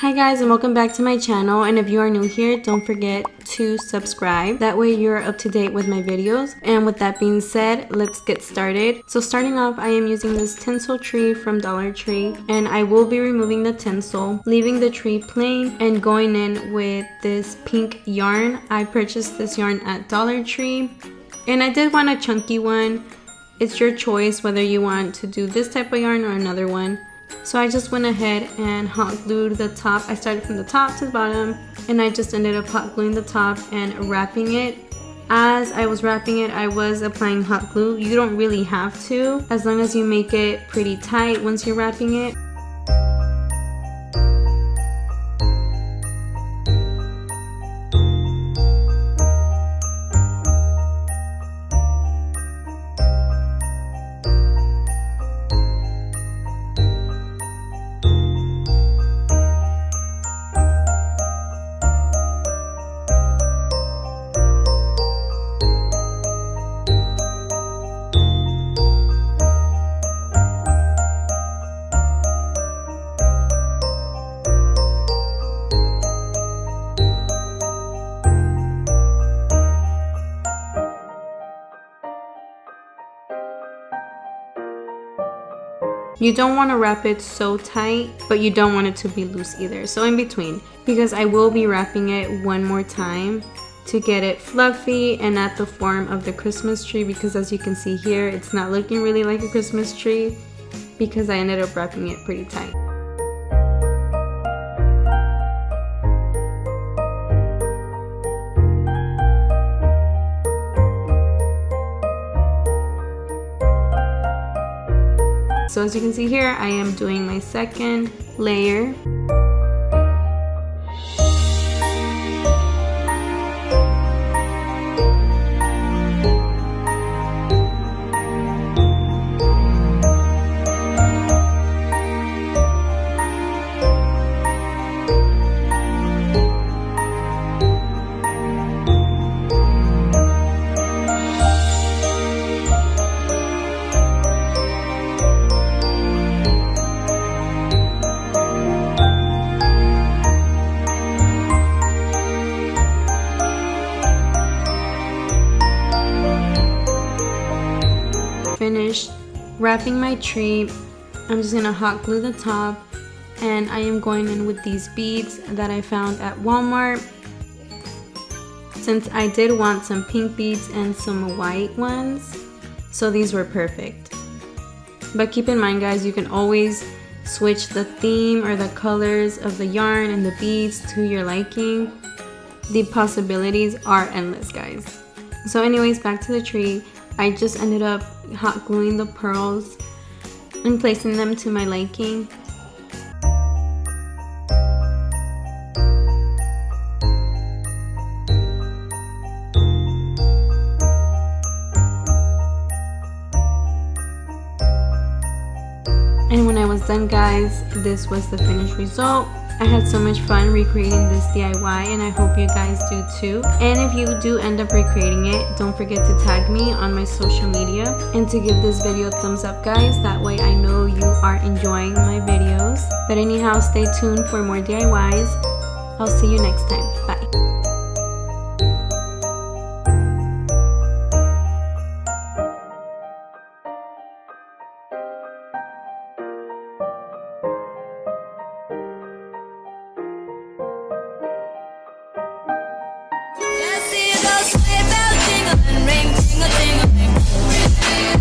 Hi guys, and welcome back to my channel, and if you are new here, don't forget to subscribe. That way you're up to date with my videos. And with that being said, let's get started. So starting off, I am using this tinsel tree from Dollar Tree, and I will be removing the tinsel, leaving the tree plain, and going in with this pink yarn. I purchased this yarn at Dollar Tree, and I did want a chunky one. It's your choice whether you want to do this type of yarn or another one. So I just went ahead and hot glued the top. I started from the top to the bottom, and I just ended up hot gluing the top and wrapping it. As I was wrapping it, I was applying hot glue. You don't really have to, as long as you make it pretty tight once you're wrapping it. You don't want to wrap it so tight, but you don't want it to be loose either. So in between, because I will be wrapping it one more time to get it fluffy and at the form of the Christmas tree, because as you can see here, it's not looking really like a Christmas tree because I ended up wrapping it pretty tight. So as you can see here, I am doing my second layer. Finished wrapping my tree. I'm just gonna hot glue the top, and I am going in with these beads that I found at Walmart, since I did want some pink beads and some white ones, so these were perfect. But keep in mind guys, you can always switch the theme or the colors of the yarn and the beads to your liking. The possibilities are endless guys. So anyways, back to the tree. I just ended up hot gluing the pearls and placing them to my liking. And when I was done guys, this was the finished result. I had so much fun recreating this DIY, and I hope you guys do too. And if you do end up recreating it, don't forget to tag me on my social media and to give this video a thumbs up guys. That way I know you are enjoying my videos. But anyhow, stay tuned for more DIYs. I'll see you next time. Bye. Sleigh bells jingle and ring, jingle, jingle, ring.